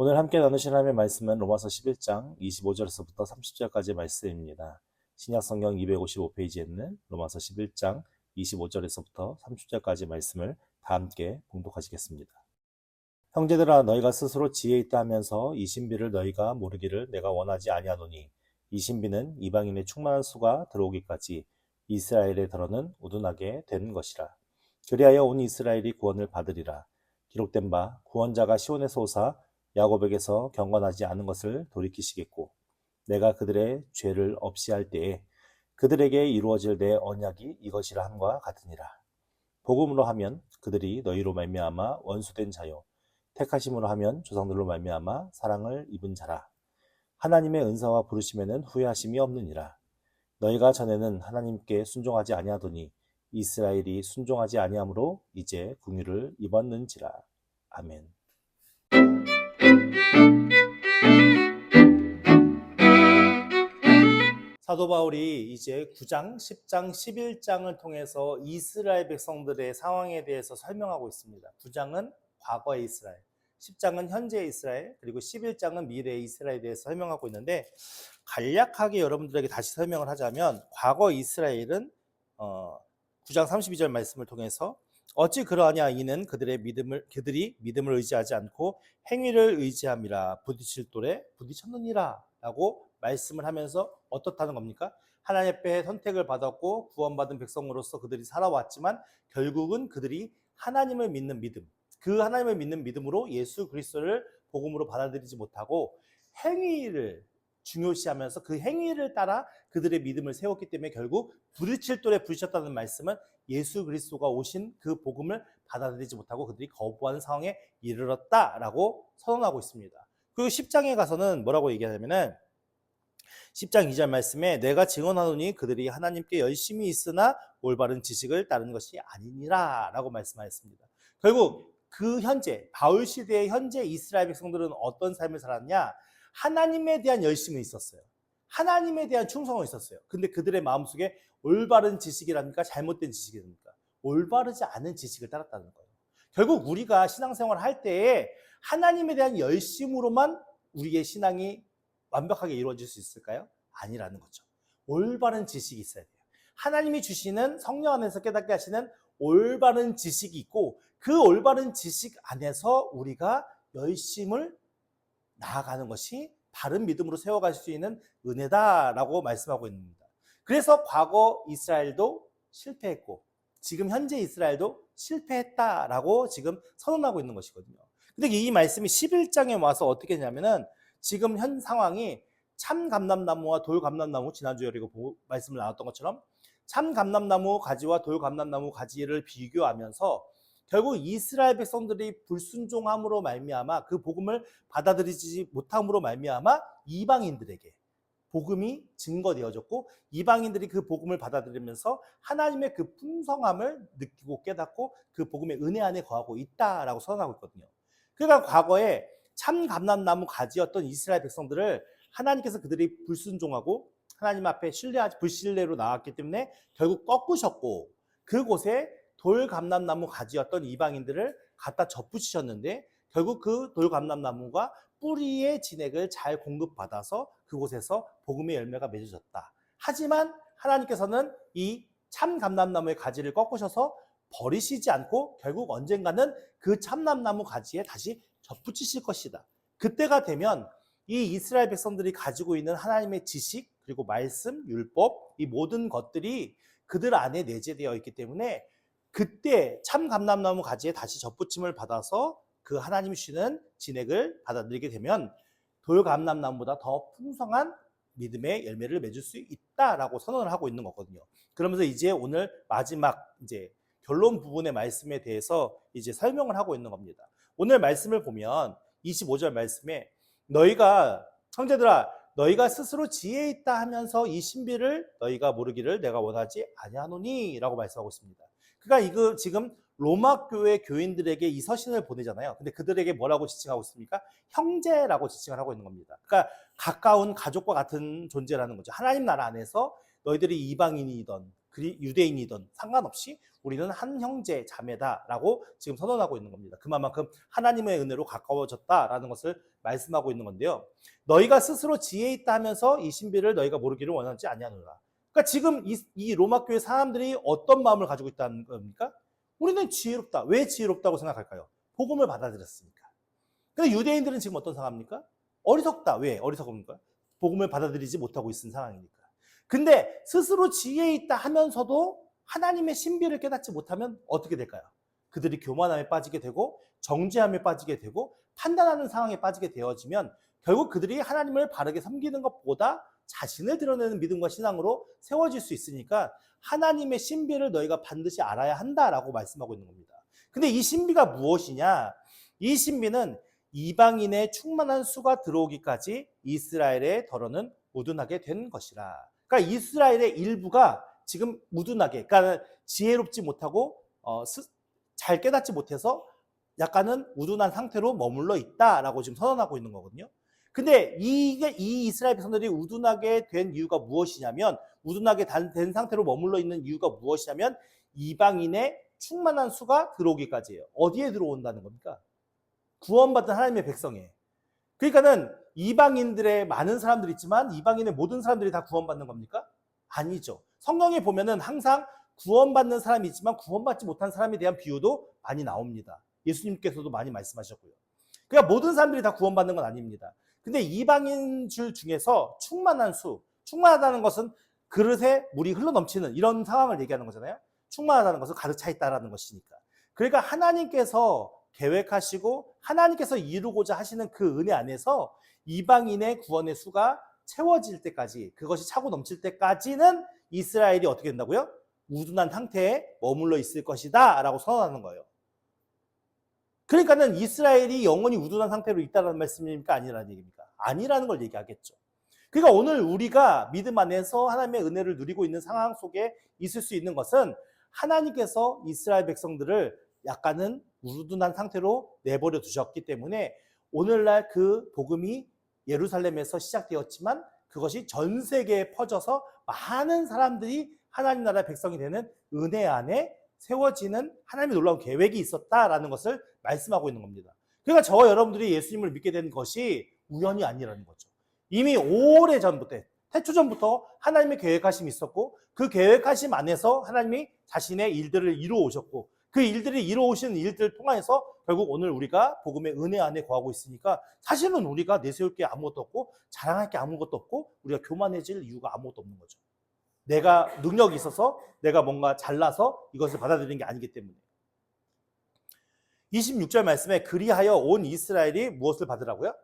오늘 함께 나누실 하나님의 말씀은 로마서 11장 25절에서부터 30절까지의 말씀입니다. 신약성경 255페이지에 있는 로마서 11장 25절에서부터 30절까지의 말씀을 다 함께 봉독하시겠습니다. 형제들아, 너희가 스스로 지혜 있다 하면서 이 신비를 너희가 모르기를 내가 원하지 아니하노니, 이 신비는 이방인의 충만한 수가 들어오기까지 이스라엘의 더러는 우둔하게 되는 것이라. 그리하여 온 이스라엘이 구원을 받으리라. 기록된 바 구원자가 시온에서 오사 야곱에게서 경건하지 않은 것을 돌이키시겠고, 내가 그들의 죄를 없이 할 때에 그들에게 이루어질 내 언약이 이것이라 함과 같으니라. 복음으로 하면 그들이 너희로 말미암아 원수된 자요, 택하심으로 하면 조상들로 말미암아 사랑을 입은 자라. 하나님의 은사와 부르심에는 후회하심이 없느니라. 너희가 전에는 하나님께 순종하지 아니하더니 이스라엘이 순종하지 아니함으로 이제 긍휼을 입었는지라. 아멘. 사도 바울이 이제 9장, 10장, 11장을 통해서 이스라엘 백성들의 상황에 대해서 설명하고 있습니다. 9장은 과거의 이스라엘, 10장은 현재의 이스라엘, 그리고 11장은 미래의 이스라엘에 대해서 설명하고 있는데, 간략하게 여러분들에게 다시 설명을 하자면, 과거 이스라엘은 9장 32절 말씀을 통해서 어찌 그러하냐, 이는 그들이 믿음을 의지하지 않고 행위를 의지함이라. 부딪힐 돌에 부딪혔느니라 라고 말씀을 하면서 어떻다는 겁니까? 하나님 앞에 선택을 받았고 구원받은 백성으로서 그들이 살아왔지만 결국은 그들이 하나님을 믿는 믿음, 그 하나님을 믿는 믿음으로 예수 그리스도를 복음으로 받아들이지 못하고 행위를 중요시하면서 그 행위를 따라 그들의 믿음을 세웠기 때문에 결국 부딪힐 돌에 부딪혔다는 말씀은 예수 그리스도가 오신 그 복음을 받아들이지 못하고 그들이 거부하는 상황에 이르렀다라고 선언하고 있습니다. 그리고 10장에 가서는 뭐라고 얘기하냐면은 10장 2절 말씀에 내가 증언하노니 그들이 하나님께 열심히 있으나 올바른 지식을 따르는 것이 아니니라 라고 말씀하였습니다. 결국 그 현재 바울 시대의 현재 이스라엘 백성들은 어떤 삶을 살았냐? 하나님에 대한 열심이 있었어요. 하나님에 대한 충성은 있었어요. 근데 그들의 마음속에 올바른 지식이랍니까? 잘못된 지식이랍니까? 올바르지 않은 지식을 따랐다는 거예요. 결국 우리가 신앙생활을 할 때에 하나님에 대한 열심으로만 우리의 신앙이 완벽하게 이루어질 수 있을까요? 아니라는 거죠. 올바른 지식이 있어야 돼요. 하나님이 주시는 성령 안에서 깨닫게 하시는 올바른 지식이 있고 그 올바른 지식 안에서 우리가 열심을 나아가는 것이 바른 믿음으로 세워갈 수 있는 은혜다라고 말씀하고 있습니다. 그래서 과거 이스라엘도 실패했고 지금 현재 이스라엘도 실패했다라고 지금 선언하고 있는 것이거든요. 근데 이 말씀이 11장에 와서 어떻게 했냐면은 지금 현 상황이 참감람나무와 돌감람나무, 지난주에 우리가 말씀을 나눴던 것처럼 참감람나무 가지와 돌감람나무 가지를 비교하면서 결국 이스라엘 백성들이 불순종함으로 말미암아 그 복음을 받아들이지 못함으로 말미암아 이방인들에게 복음이 증거되어졌고 이방인들이 그 복음을 받아들이면서 하나님의 그 풍성함을 느끼고 깨닫고 그 복음의 은혜 안에 거하고 있다라고 선언하고 있거든요. 그러니까 과거에 참 감람나무 가지였던 이스라엘 백성들을 하나님께서 그들이 불순종하고 하나님 앞에 불신뢰로 나왔기 때문에 결국 꺾으셨고 그곳에 돌감람나무 가지였던 이방인들을 갖다 접붙이셨는데 결국 그 돌감람나무가 뿌리의 진액을 잘 공급받아서 그곳에서 복음의 열매가 맺어졌다. 하지만 하나님께서는 이 참감람나무의 가지를 꺾으셔서 버리시지 않고 결국 언젠가는 그 참감나무 가지에 다시 접붙이실 것이다. 그때가 되면 이 이스라엘 백성들이 가지고 있는 하나님의 지식 그리고 말씀, 율법 이 모든 것들이 그들 안에 내재되어 있기 때문에 그때 참감람나무 가지에 다시 접붙임을 받아서 그 하나님이 주시는 진액을 받아들이게 되면 돌감람나무보다 더 풍성한 믿음의 열매를 맺을 수 있다라고 선언을 하고 있는 거거든요. 그러면서 이제 오늘 마지막 이제 결론 부분의 말씀에 대해서 이제 설명을 하고 있는 겁니다. 오늘 말씀을 보면 25절 말씀에 형제들아 너희가 스스로 지혜 있다 하면서 이 신비를 너희가 모르기를 내가 원하지 아니하노니 라고 말씀하고 있습니다. 그러니까 이거 지금 로마 교회 교인들에게 이 서신을 보내잖아요. 근데 그들에게 뭐라고 지칭하고 있습니까? 형제라고 지칭을 하고 있는 겁니다. 그러니까 가까운 가족과 같은 존재라는 거죠. 하나님 나라 안에서 너희들이 이방인이든 유대인이든 상관없이 우리는 한 형제 자매다라고 지금 선언하고 있는 겁니다. 그만큼 하나님의 은혜로 가까워졌다라는 것을 말씀하고 있는 건데요. 너희가 스스로 지혜 있다 하면서 이 신비를 너희가 모르기를 원하지 아니하노라. 그러니까 지금 이 로마 교회 사람들이 어떤 마음을 가지고 있다는 겁니까? 우리는 지혜롭다. 왜 지혜롭다고 생각할까요? 복음을 받아들였으니까. 근데 유대인들은 지금 어떤 상황입니까? 어리석다. 왜 어리석습니까? 복음을 받아들이지 못하고 있는 상황이니까. 근데 스스로 지혜 있다 하면서도 하나님의 신비를 깨닫지 못하면 어떻게 될까요? 그들이 교만함에 빠지게 되고 정죄함에 빠지게 되고 판단하는 상황에 빠지게 되어지면 결국 그들이 하나님을 바르게 섬기는 것보다 자신을 드러내는 믿음과 신앙으로 세워질 수 있으니까 하나님의 신비를 너희가 반드시 알아야 한다라고 말씀하고 있는 겁니다. 근데 이 신비가 무엇이냐? 이 신비는 이방인의 충만한 수가 들어오기까지 이스라엘의 덜어는 무둔하게 된 것이라. 그러니까 이스라엘의 일부가 지금 무둔하게, 그러니까 지혜롭지 못하고 잘 깨닫지 못해서 약간은 우둔한 상태로 머물러 있다라고 지금 선언하고 있는 거거든요. 근데 이 이스라엘 백성들이 우둔하게 된 이유가 무엇이냐면, 우둔하게 된 상태로 머물러 있는 이유가 무엇이냐면 이방인의 충만한 수가 들어오기까지예요. 어디에 들어온다는 겁니까? 구원받은 하나님의 백성에. 그러니까는 이방인들의 많은 사람들이 있지만 이방인의 모든 사람들이 다 구원받는 겁니까? 아니죠. 성경에 보면은 항상 구원받는 사람이 있지만 구원받지 못한 사람에 대한 비유도 많이 나옵니다. 예수님께서도 많이 말씀하셨고요. 그러니까 모든 사람들이 다 구원받는 건 아닙니다. 근데 이방인들 중에서 충만한 수, 충만하다는 것은 그릇에 물이 흘러넘치는 이런 상황을 얘기하는 거잖아요. 충만하다는 것은 가득 차 있다라는 것이니까. 그러니까 하나님께서 계획하시고 하나님께서 이루고자 하시는 그 은혜 안에서 이방인의 구원의 수가 채워질 때까지, 그것이 차고 넘칠 때까지는 이스라엘이 어떻게 된다고요? 우둔한 상태에 머물러 있을 것이다 라고 선언하는 거예요. 그러니까는 이스라엘이 영원히 우둔한 상태로 있다는 말씀입니까? 아니라는 얘기입니까? 아니라는 걸 얘기하겠죠. 그러니까 오늘 우리가 믿음 안에서 하나님의 은혜를 누리고 있는 상황 속에 있을 수 있는 것은 하나님께서 이스라엘 백성들을 약간은 우둔한 상태로 내버려 두셨기 때문에 오늘날 그 복음이 예루살렘에서 시작되었지만 그것이 전 세계에 퍼져서 많은 사람들이 하나님 나라의 백성이 되는 은혜 안에 세워지는 하나님의 놀라운 계획이 있었다라는 것을 말씀하고 있는 겁니다. 그러니까 저와 여러분들이 예수님을 믿게 된 것이 우연이 아니라는 거죠. 이미 오래전부터, 태초전부터 하나님의 계획하심이 있었고 그 계획하심 안에서 하나님이 자신의 일들을 이루어 오셨고 그 일들이 이루어오시는 일들을 통해서 결국 오늘 우리가 복음의 은혜 안에 거하고 있으니까 사실은 우리가 내세울 게 아무것도 없고 자랑할 게 아무것도 없고 우리가 교만해질 이유가 아무것도 없는 거죠. 내가 능력이 있어서 내가 뭔가 잘나서 이것을 받아들이는 게 아니기 때문에. 26절 말씀에 그리하여 온 이스라엘이 무엇을 받으라고요?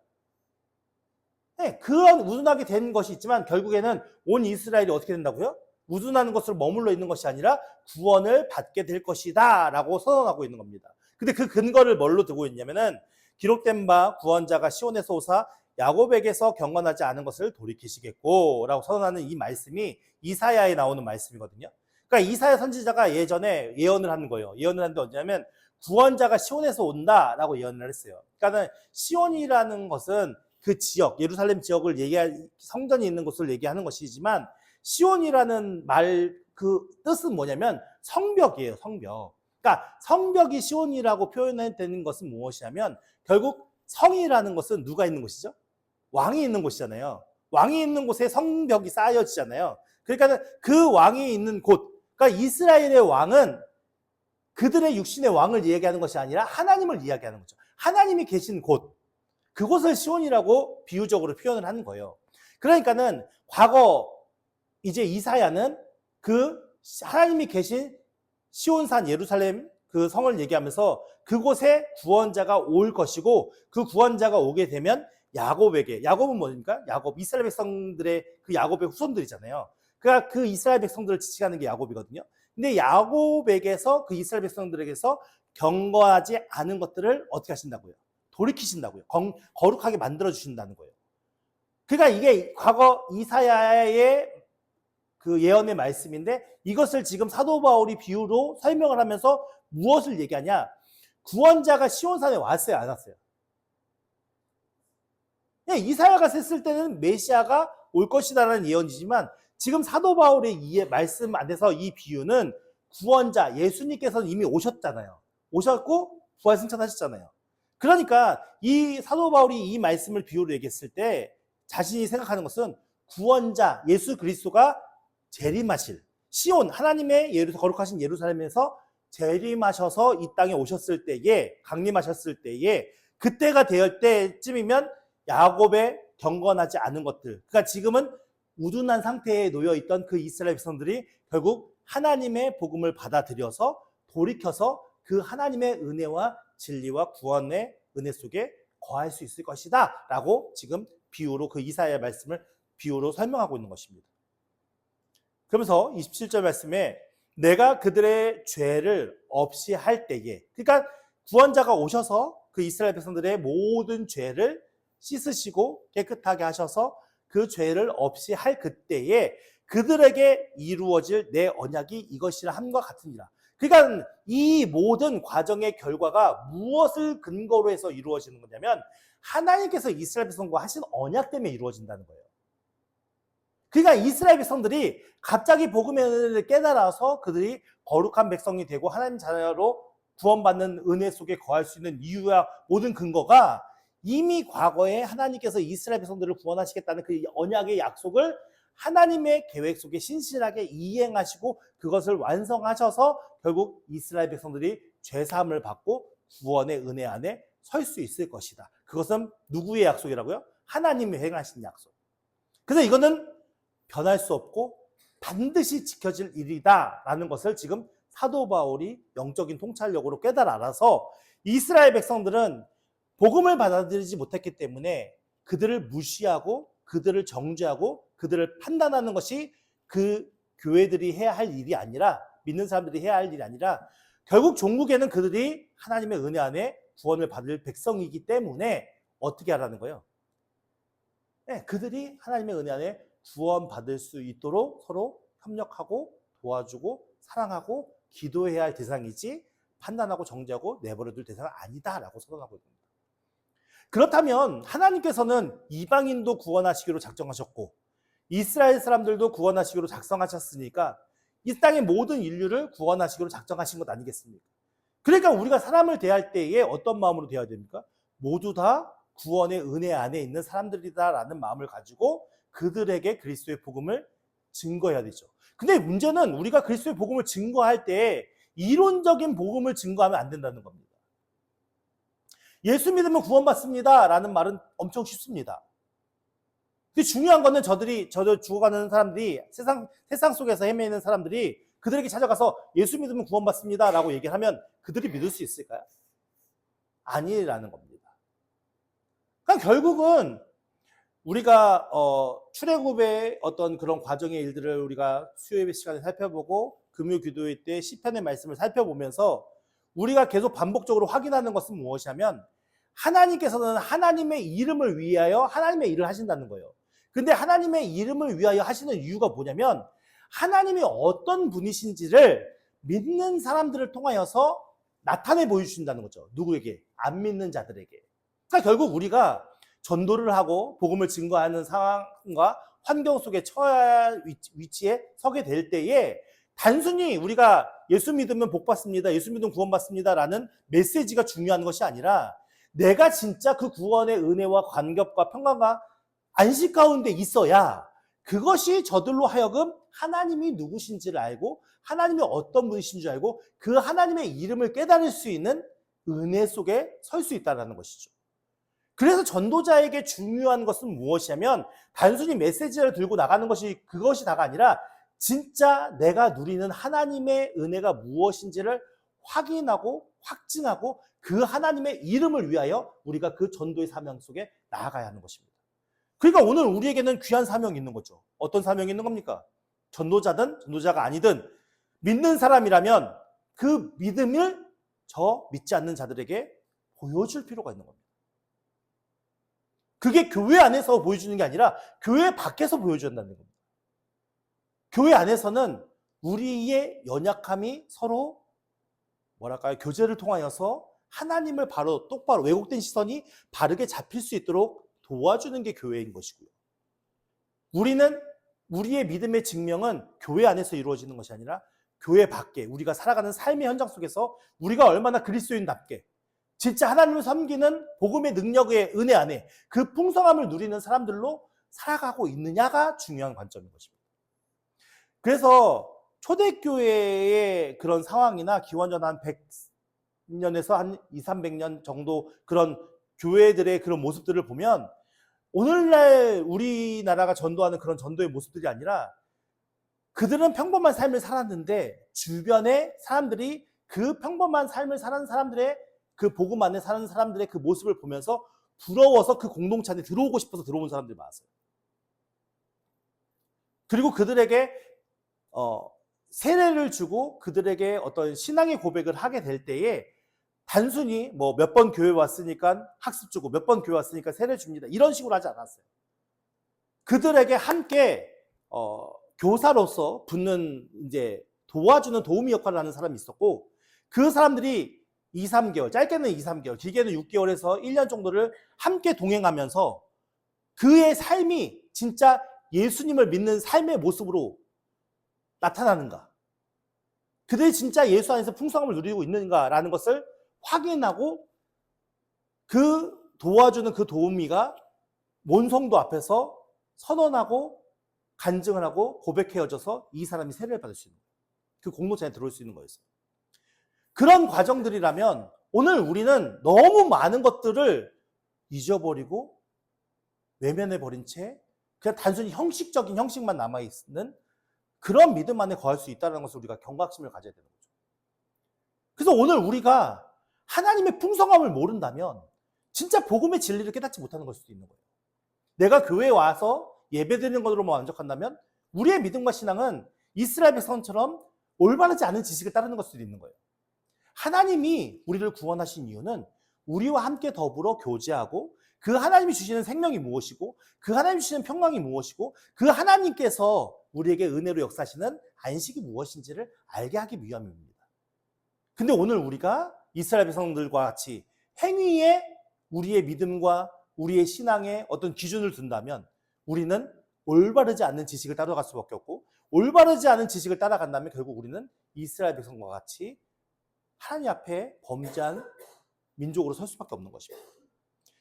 네, 그런 우둔하게 된 것이 있지만 결국에는 온 이스라엘이 어떻게 된다고요? 우둔하는 것으로 머물러 있는 것이 아니라 구원을 받게 될 것이다 라고 선언하고 있는 겁니다. 근데 그 근거를 뭘로 두고 있냐면은 기록된 바 구원자가 시온에서 오사 야곱에게서 경건하지 않은 것을 돌이키시겠고 라고 선언하는 이 말씀이 이사야에 나오는 말씀이거든요. 그러니까 이사야 선지자가 예전에 예언을 하는 거예요. 예언을 하는데 언제냐면 구원자가 시온에서 온다라고 예언을 했어요. 그러니까 시온이라는 것은 그 지역, 예루살렘 지역을 성전이 있는 곳을 얘기하는 것이지만 시온이라는 말 그 뜻은 뭐냐면 성벽이에요. 성벽. 그러니까 성벽이 시온이라고 표현되는 것은 무엇이냐면 결국 성이라는 것은 누가 있는 곳이죠? 왕이 있는 곳이잖아요. 왕이 있는 곳에 성벽이 쌓여지잖아요. 그러니까 그 왕이 있는 곳, 그러니까 이스라엘의 왕은 그들의 육신의 왕을 이야기하는 것이 아니라 하나님을 이야기하는 거죠. 하나님이 계신 곳, 그곳을 시온이라고 비유적으로 표현을 하는 거예요. 그러니까는 과거 이제 이사야는 그 하나님이 계신 시온산 예루살렘 그 성을 얘기하면서 그곳에 구원자가 올 것이고 그 구원자가 오게 되면 야곱에게, 야곱은 뭡니까? 야곱, 이스라엘 백성들의 그 야곱의 후손들이잖아요. 그러니까 그 이스라엘 백성들을 지칭하는 게 야곱이거든요. 근데 야곱에게서 그 이스라엘 백성들에게서 경건하지 않은 것들을 어떻게 하신다고요? 돌이키신다고요. 거룩하게 만들어 주신다는 거예요. 그러니까 이게 과거 이사야의 그 예언의 말씀인데 이것을 지금 사도 바울이 비유로 설명을 하면서 무엇을 얘기하냐? 구원자가 시온산에 왔어요, 안 왔어요? 이사야가 했을 때는 메시아가 올 것이다라는 예언이지만 지금 사도 바울의 이 말씀 안에서 이 비유는 구원자 예수님께서는 이미 오셨잖아요. 오셨고 부활승천하셨잖아요. 그러니까 이 사도 바울이 이 말씀을 비유로 얘기했을 때 자신이 생각하는 것은 구원자 예수 그리스도가 재림하실 시온 하나님의 거룩하신 예루살렘에서 재림하셔서 이 땅에 오셨을 때에 강림하셨을 때에 그때가 되었을 때쯤이면 야곱의 경건하지 않은 것들 그러니까 지금은 우둔한 상태에 놓여 있던 그 이스라엘 백성들이 결국 하나님의 복음을 받아들여서 돌이켜서 그 하나님의 은혜와 진리와 구원의 은혜 속에 거할 수 있을 것이다 라고 지금 비유로 그 이사야의 말씀을 비유로 설명하고 있는 것입니다. 그러면서 27절 말씀에 내가 그들의 죄를 없이 할 때에 그러니까 구원자가 오셔서 그 이스라엘 백성들의 모든 죄를 씻으시고 깨끗하게 하셔서 그 죄를 없이 할 그때에 그들에게 이루어질 내 언약이 이것이라 함과 같으니라. 그러니까 이 모든 과정의 결과가 무엇을 근거로 해서 이루어지는 거냐면 하나님께서 이스라엘 백성과 하신 언약 때문에 이루어진다는 거예요. 그러니까 이스라엘 백성들이 갑자기 복음의 은혜를 깨달아서 그들이 거룩한 백성이 되고 하나님 자녀로 구원받는 은혜 속에 거할 수 있는 이유와 모든 근거가 이미 과거에 하나님께서 이스라엘 백성들을 구원하시겠다는 그 언약의 약속을 하나님의 계획 속에 신실하게 이행하시고 그것을 완성하셔서 결국 이스라엘 백성들이 죄사함을 받고 구원의 은혜 안에 설 수 있을 것이다. 그것은 누구의 약속이라고요? 하나님이 행하신 약속. 그래서 이거는 변할 수 없고 반드시 지켜질 일이다라는 것을 지금 사도 바울이 영적인 통찰력으로 깨달아 알아서 이스라엘 백성들은 복음을 받아들이지 못했기 때문에 그들을 무시하고 그들을 정죄하고 그들을 판단하는 것이 그 교회들이 해야 할 일이 아니라 믿는 사람들이 해야 할 일이 아니라 결국 종국에는 그들이 하나님의 은혜 안에 구원을 받을 백성이기 때문에 어떻게 하라는 거예요? 네, 그들이 하나님의 은혜 안에 구원받을 수 있도록 서로 협력하고 도와주고 사랑하고 기도해야 할 대상이지 판단하고 정죄하고 내버려둘 대상은 아니다라고 선언하고 있습니다. 그렇다면 하나님께서는 이방인도 구원하시기로 작정하셨고 이스라엘 사람들도 구원하시기로 작성하셨으니까 이 땅의 모든 인류를 구원하시기로 작정하신 것 아니겠습니까? 그러니까 우리가 사람을 대할 때에 어떤 마음으로 대해야 됩니까? 모두 다 구원의 은혜 안에 있는 사람들이다라는 마음을 가지고 그들에게 그리스도의 복음을 증거해야 되죠. 근데 문제는 우리가 그리스도의 복음을 증거할 때 이론적인 복음을 증거하면 안 된다는 겁니다. 예수 믿으면 구원받습니다 라는 말은 엄청 쉽습니다. 근데 중요한 거는 저들 죽어가는 사람들이 세상 속에서 헤매는 사람들이 그들에게 찾아가서 예수 믿으면 구원받습니다 라고 얘기를 하면 그들이 믿을 수 있을까요? 아니라는 겁니다. 그러니까 결국은 우리가 출애굽의 어떤 그런 과정의 일들을 우리가 수요예배 시간에 살펴보고 금요 기도회 때 시편의 말씀을 살펴보면서 우리가 계속 반복적으로 확인하는 것은 무엇이냐면 하나님께서는 하나님의 이름을 위하여 하나님의 일을 하신다는 거예요. 근데 하나님의 이름을 위하여 하시는 이유가 뭐냐면 하나님이 어떤 분이신지를 믿는 사람들을 통하여서 나타내 보여주신다는 거죠. 누구에게? 안 믿는 자들에게. 그러니까 결국 우리가 전도를 하고 복음을 증거하는 상황과 환경 속에 처해야 할 위치에 서게 될 때에 단순히 우리가 예수 믿으면 복 받습니다. 예수 믿으면 구원받습니다. 라는 메시지가 중요한 것이 아니라 내가 진짜 그 구원의 은혜와 관ገብ과 평강과 안식 가운데 있어야 그것이 저들로 하여금 하나님이 누구신지를 알고 하나님이 어떤 분이신 줄 알고 그 하나님의 이름을 깨달을 수 있는 은혜 속에 설 수 있다는 것이죠. 그래서 전도자에게 중요한 것은 무엇이냐면 단순히 메시지를 들고 나가는 것이 그것이 다가 아니라 진짜 내가 누리는 하나님의 은혜가 무엇인지를 확인하고 확증하고 그 하나님의 이름을 위하여 우리가 그 전도의 사명 속에 나아가야 하는 것입니다. 그러니까 오늘 우리에게는 귀한 사명이 있는 거죠. 어떤 사명이 있는 겁니까? 전도자든 전도자가 아니든 믿는 사람이라면 그 믿음을 저 믿지 않는 자들에게 보여줄 필요가 있는 겁니다. 그게 교회 안에서 보여주는 게 아니라 교회 밖에서 보여줘야 한다는 겁니다. 교회 안에서는 우리의 연약함이 서로 교제를 통하여서 하나님을 바로 똑바로 왜곡된 시선이 바르게 잡힐 수 있도록 도와주는 게 교회인 것이고요. 우리의 믿음의 증명은 교회 안에서 이루어지는 것이 아니라 교회 밖에 우리가 살아가는 삶의 현장 속에서 우리가 얼마나 그리스도인답게 진짜 하나님을 섬기는 복음의 능력의 은혜 안에 그 풍성함을 누리는 사람들로 살아가고 있느냐가 중요한 관점인 것입니다. 그래서 초대교회의 그런 상황이나 기원전 한 100년에서 한 200~300년 정도 그런 교회들의 그런 모습들을 보면 오늘날 우리나라가 전도하는 그런 전도의 모습들이 아니라 그들은 평범한 삶을 살았는데 주변의 사람들이 그 평범한 삶을 사는 사람들의 그 복음 안에 사는 사람들의 그 모습을 보면서 부러워서 그 공동체 안에 들어오고 싶어서 들어온 사람들이 많았어요. 그리고 그들에게 세례를 주고 그들에게 어떤 신앙의 고백을 하게 될 때에 단순히 뭐 몇 번 교회 왔으니까 학습 주고 몇 번 교회 왔으니까 세례 줍니다. 이런 식으로 하지 않았어요. 그들에게 함께 교사로서 붙는 이제 도와주는 도우미 역할을 하는 사람이 있었고 그 사람들이 2~3개월, 짧게는 2~3개월, 길게는 6개월에서 1년 정도를 함께 동행하면서 그의 삶이 진짜 예수님을 믿는 삶의 모습으로 나타나는가? 그들이 진짜 예수 안에서 풍성함을 누리고 있는가라는 것을 확인하고 그 도와주는 그 도우미가 본성도 앞에서 선언하고 간증을 하고 고백해져서 이 사람이 세례를 받을 수 있는 거예요. 그 공동체에 들어올 수 있는 거였어요. 그런 과정들이라면 오늘 우리는 너무 많은 것들을 잊어버리고 외면해버린 채 그냥 단순히 형식적인 형식만 남아있는 그런 믿음 안에 거할 수 있다는 것을 우리가 경각심을 가져야 되는 거죠. 그래서 오늘 우리가 하나님의 풍성함을 모른다면 진짜 복음의 진리를 깨닫지 못하는 걸 수도 있는 거예요. 내가 교회에 와서 예배드리는 것으로만 만족한다면 우리의 믿음과 신앙은 이스라엘 백성처럼 올바르지 않은 지식을 따르는 걸 수도 있는 거예요. 하나님이 우리를 구원하신 이유는 우리와 함께 더불어 교제하고 그 하나님이 주시는 생명이 무엇이고 그 하나님이 주시는 평강이 무엇이고 그 하나님께서 우리에게 은혜로 역사하시는 안식이 무엇인지를 알게 하기 위함입니다. 근데 오늘 우리가 이스라엘 백성들과 같이 행위에 우리의 믿음과 우리의 신앙에 어떤 기준을 둔다면 우리는 올바르지 않는 지식을 따라갈 수밖에 없고 올바르지 않은 지식을 따라간다면 결국 우리는 이스라엘 백성과 같이 하나님 앞에 범죄한 민족으로 설 수밖에 없는 것입니다.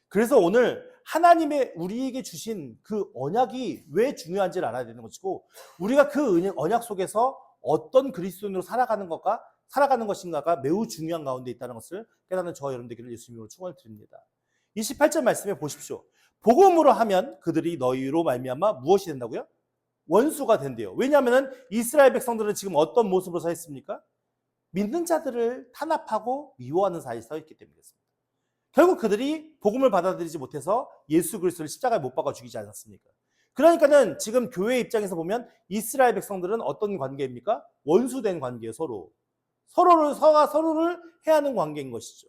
그래서 오늘 하나님의 우리에게 주신 그 언약이 왜 중요한지를 알아야 되는 것이고 우리가 그 언약 속에서 어떤 그리스도인으로 살아가는 것인가가 매우 중요한 가운데 있다는 것을 깨닫는 저와 여러분들에게 예수님으로 축원을 드립니다. 28절 말씀에 보십시오. 복음으로 하면 그들이 너희로 말미암아 무엇이 된다고요? 원수가 된대요. 왜냐하면 이스라엘 백성들은 지금 어떤 모습으로 서 있습니까? 믿는 자들을 탄압하고 미워하는 사이에 서 있기 때문이겠습니다. 결국 그들이 복음을 받아들이지 못해서 예수 그리스도를 십자가에 못 박아 죽이지 않았습니까? 그러니까는 지금 교회 입장에서 보면 이스라엘 백성들은 어떤 관계입니까? 원수된 관계예요. 서로를 해하는 관계인 것이죠.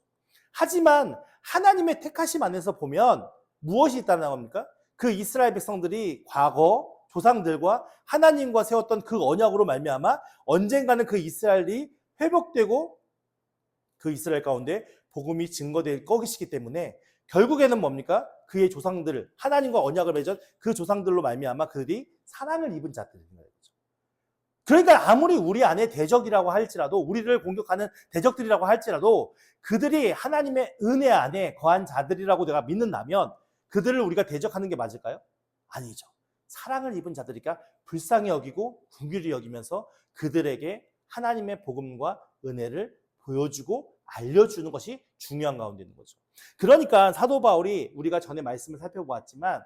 하지만 하나님의 택하심 안에서 보면 무엇이 있다는 겁니까? 그 이스라엘 백성들이 과거 조상들과 하나님과 세웠던 그 언약으로 말미암아 언젠가는 그 이스라엘이 회복되고 그 이스라엘 가운데 복음이 증거될 것이기 때문에 결국에는 뭡니까? 그의 조상들, 하나님과 언약을 맺은 그 조상들로 말미암아 그들이 사랑을 입은 자들인 거죠. 그러니까 아무리 우리 안에 대적이라고 할지라도 우리를 공격하는 대적들이라고 할지라도 그들이 하나님의 은혜 안에 거한 자들이라고 내가 믿는다면 그들을 우리가 대적하는 게 맞을까요? 아니죠. 사랑을 입은 자들이니까 불쌍히 여기고 긍휼히 여기면서 그들에게 하나님의 복음과 은혜를 보여주고 알려주는 것이 중요한 가운데 있는 거죠. 그러니까 사도 바울이 우리가 전에 말씀을 살펴보았지만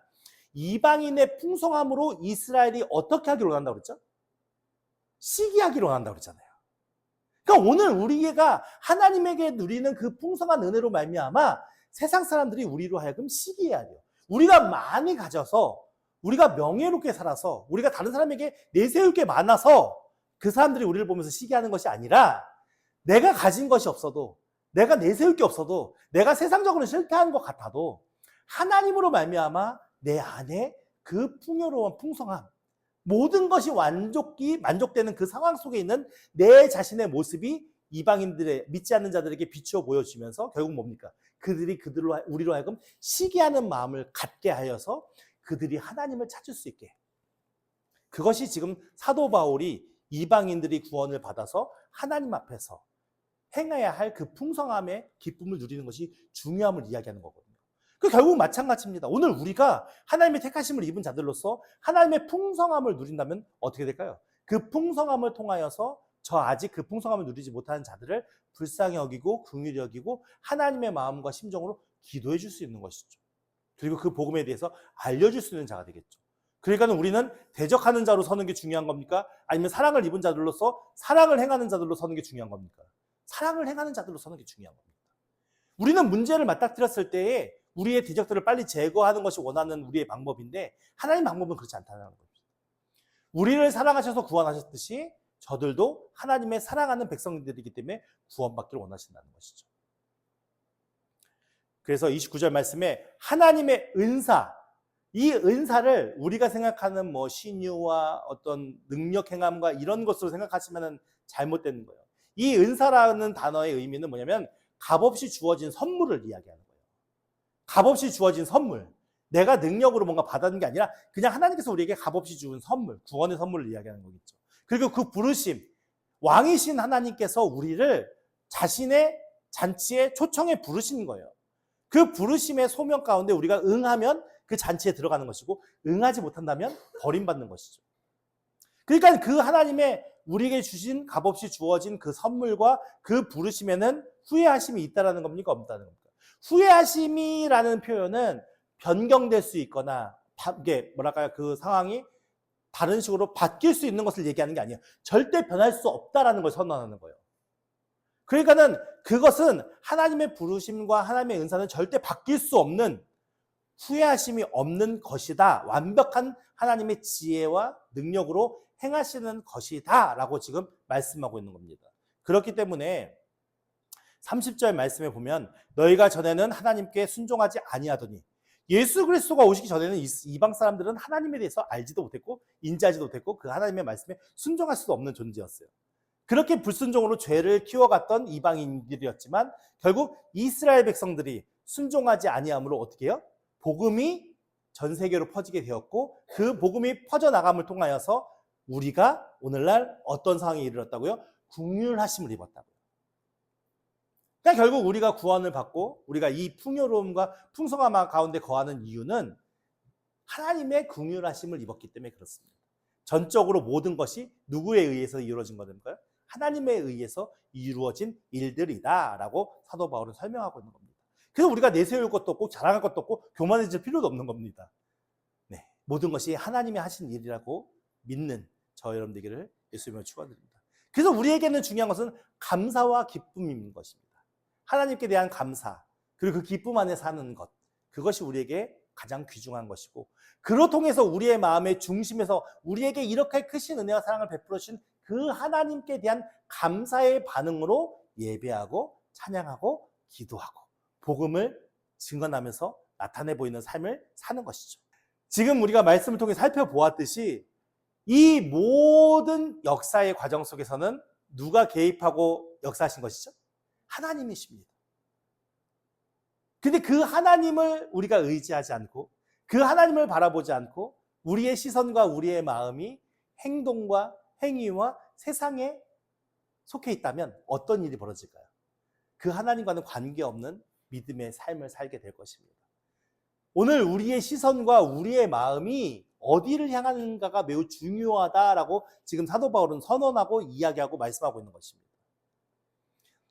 이방인의 풍성함으로 이스라엘이 어떻게 하기를 원한다고 그랬죠? 시기하기를 원한다고 그랬잖아요. 그러니까 오늘 우리가 하나님에게 누리는 그 풍성한 은혜로 말미암아 세상 사람들이 우리로 하여금 시기해야 돼요. 우리가 많이 가져서 우리가 명예롭게 살아서 우리가 다른 사람에게 내세울 게 많아서 그 사람들이 우리를 보면서 시기하는 것이 아니라 내가 가진 것이 없어도 내가 내세울 게 없어도 내가 세상적으로 실패하는 것 같아도 하나님으로 말미암아 내 안에 그 풍요로운 풍성함 모든 것이 만족되는 그 상황 속에 있는 내 자신의 모습이 이방인들의 믿지 않는 자들에게 비추어 보여지면서 결국 뭡니까? 그들이 우리로 하여금 시기하는 마음을 갖게 하여서 그들이 하나님을 찾을 수 있게. 그것이 지금 사도 바울이 이방인들이 구원을 받아서 하나님 앞에서 행해야 할 그 풍성함의 기쁨을 누리는 것이 중요함을 이야기하는 거거든요. 그 결국 마찬가지입니다. 오늘 우리가 하나님의 택하심을 입은 자들로서 하나님의 풍성함을 누린다면 어떻게 될까요? 그 풍성함을 통하여서 저 아직 그 풍성함을 누리지 못하는 자들을 불쌍히 여기고 긍휼히 여기고 하나님의 마음과 심정으로 기도해 줄 수 있는 것이죠. 그리고 그 복음에 대해서 알려줄 수 있는 자가 되겠죠. 그러니까 우리는 대적하는 자로 서는 게 중요한 겁니까? 아니면 사랑을 입은 자들로서 사랑을 행하는 자들로 서는 게 중요한 겁니까? 사랑을 행하는 자들로 서는 게 중요한 겁니다. 우리는 문제를 맞닥뜨렸을 때에 우리의 대적들을 빨리 제거하는 것이 원하는 우리의 방법인데 하나님 방법은 그렇지 않다는 겁니다. 우리를 사랑하셔서 구원하셨듯이 저들도 하나님의 사랑하는 백성들이기 때문에 구원받기를 원하신다는 것이죠. 그래서 29절 말씀에 하나님의 은사, 이 은사를 우리가 생각하는 신유와 어떤 능력 행함과 이런 것으로 생각하시면 잘못되는 거예요. 이 은사라는 단어의 의미는 뭐냐면 값없이 주어진 선물을 이야기하는 거예요. 값없이 주어진 선물. 내가 능력으로 뭔가 받았는 게 아니라 그냥 하나님께서 우리에게 값없이 주은 선물, 구원의 선물을 이야기하는 거겠죠. 그리고 그 부르심, 왕이신 하나님께서 우리를 자신의 잔치에 초청해 부르신 거예요. 그 부르심의 소명 가운데 우리가 응하면 그 잔치에 들어가는 것이고 응하지 못한다면 버림받는 것이죠. 그러니까 그 하나님의 우리에게 주신 값없이 주어진 그 선물과 그 부르심에는 후회하심이 있다라는 겁니까? 없다는 겁니까? 후회하심이라는 표현은 변경될 수 있거나 이게 그 상황이 다른 식으로 바뀔 수 있는 것을 얘기하는 게 아니에요. 절대 변할 수 없다라는 걸 선언하는 거예요. 그러니까는 그것은 하나님의 부르심과 하나님의 은사는 절대 바뀔 수 없는 후회하심이 없는 것이다. 완벽한 하나님의 지혜와 능력으로 행하시는 것이다 라고 지금 말씀하고 있는 겁니다. 그렇기 때문에 30절 말씀에 보면 너희가 전에는 하나님께 순종하지 아니하더니 예수 그리스도가 오시기 전에는 이방 사람들은 하나님에 대해서 알지도 못했고 인지하지도 못했고 그 하나님의 말씀에 순종할 수도 없는 존재였어요. 그렇게 불순종으로 죄를 키워갔던 이방인들이었지만 결국 이스라엘 백성들이 순종하지 아니함으로 어떻게 해요? 복음이 전 세계로 퍼지게 되었고 그 복음이 퍼져나감을 통하여서 우리가 오늘날 어떤 상황에 이르렀다고요? 긍휼하심을 입었다고요. 그러니까 결국 우리가 구원을 받고 우리가 이 풍요로움과 풍성함 가운데 거하는 이유는 하나님의 긍휼하심을 입었기 때문에 그렇습니다. 전적으로 모든 것이 누구에 의해서 이루어진 겁니까? 하나님에 의해서 이루어진 일들이다라고 사도 바울은 설명하고 있는 겁니다. 그래서 우리가 내세울 것도 없고 자랑할 것도 없고 교만해질 필요도 없는 겁니다. 네, 모든 것이 하나님이 하신 일이라고 믿는 저 여러분들에게를 예수님을 축원드립니다. 그래서 우리에게는 중요한 것은 감사와 기쁨인 것입니다. 하나님께 대한 감사 그리고 그 기쁨 안에 사는 것, 그것이 우리에게 가장 귀중한 것이고 그로 통해서 우리의 마음의 중심에서 우리에게 이렇게 크신 은혜와 사랑을 베풀어 주신 그 하나님께 대한 감사의 반응으로 예배하고 찬양하고 기도하고 복음을 증언하면서 나타내 보이는 삶을 사는 것이죠. 지금 우리가 말씀을 통해 살펴보았듯이 이 모든 역사의 과정 속에서는 누가 개입하고 역사하신 것이죠? 하나님이십니다. 근데 그 하나님을 우리가 의지하지 않고 그 하나님을 바라보지 않고 우리의 시선과 우리의 마음이 행동과 행위와 세상에 속해 있다면 어떤 일이 벌어질까요? 그 하나님과는 관계없는 믿음의 삶을 살게 될 것입니다. 오늘 우리의 시선과 우리의 마음이 어디를 향하는가가 매우 중요하다라고 지금 사도 바울은 선언하고 이야기하고 말씀하고 있는 것입니다.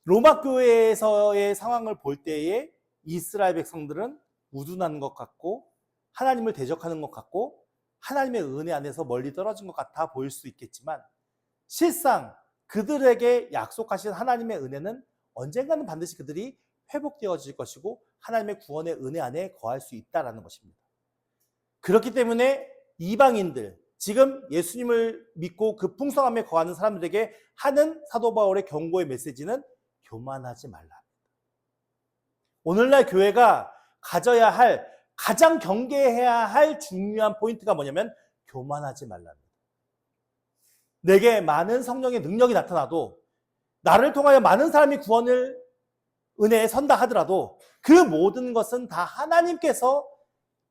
로마 교회에서의 상황을 볼 때에 이스라엘 백성들은 우둔한 것 같고 하나님을 대적하는 것 같고 하나님의 은혜 안에서 멀리 떨어진 것 같아 보일 수 있겠지만 실상 그들에게 약속하신 하나님의 은혜는 언젠가는 반드시 그들이 회복되어질 것이고 하나님의 구원의 은혜 안에 거할 수 있다는 것입니다. 그렇기 때문에 이방인들, 지금 예수님을 믿고 그 풍성함에 거하는 사람들에게 하는 사도 바울의 경고의 메시지는 교만하지 말라. 오늘날 교회가 가져야 할 가장 경계해야 할 중요한 포인트가 뭐냐면 교만하지 말라는 거예요. 내게 많은 성령의 능력이 나타나도 나를 통하여 많은 사람이 구원을 은혜에 선다 하더라도 그 모든 것은 다 하나님께서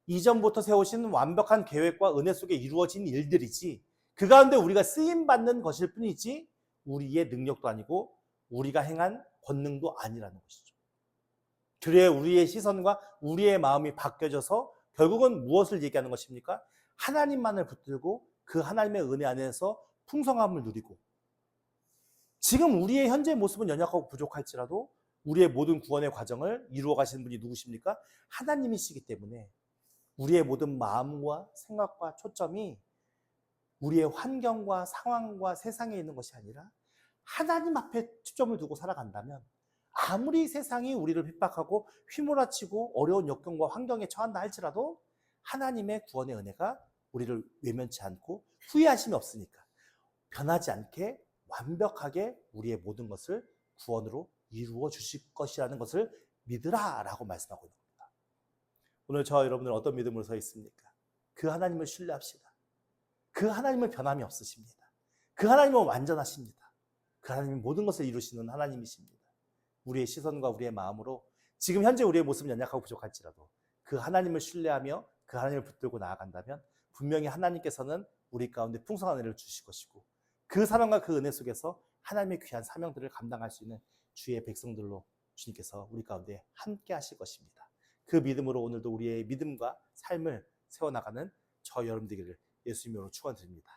이전부터 세우신 완벽한 계획과 은혜 속에 이루어진 일들이지 그 가운데 우리가 쓰임받는 것일 뿐이지 우리의 능력도 아니고 우리가 행한 권능도 아니라는 것이죠. 그래야 우리의 시선과 우리의 마음이 바뀌어져서 결국은 무엇을 얘기하는 것입니까? 하나님만을 붙들고 그 하나님의 은혜 안에서 풍성함을 누리고, 지금 우리의 현재 모습은 연약하고 부족할지라도 우리의 모든 구원의 과정을 이루어 가시는 분이 누구십니까? 하나님이시기 때문에 우리의 모든 마음과 생각과 초점이 우리의 환경과 상황과 세상에 있는 것이 아니라 하나님 앞에 초점을 두고 살아간다면, 아무리 세상이 우리를 핍박하고 휘몰아치고 어려운 역경과 환경에 처한다 할지라도 하나님의 구원의 은혜가 우리를 외면치 않고 후회하심이 없으니까 변하지 않게 완벽하게 우리의 모든 것을 구원으로 이루어 주실 것이라는 것을 믿으라 라고 말씀하고 있는 겁니다. 오늘 저와 여러분들은 어떤 믿음으로 서 있습니까? 그 하나님을 신뢰합시다. 그 하나님은 변함이 없으십니다. 그 하나님은 완전하십니다. 그 하나님은 모든 것을 이루시는 하나님이십니다. 우리의 시선과 우리의 마음으로 지금 현재 우리의 모습은 연약하고 부족할지라도 그 하나님을 신뢰하며 그 하나님을 붙들고 나아간다면 분명히 하나님께서는 우리 가운데 풍성한 은혜를 주실 것이고, 그 사랑과 그 은혜 속에서 하나님의 귀한 사명들을 감당할 수 있는 주의 백성들로 주님께서 우리 가운데 함께 하실 것입니다. 그 믿음으로 오늘도 우리의 믿음과 삶을 세워나가는 저 여러분 되기를 예수 이름으로 축원드립니다.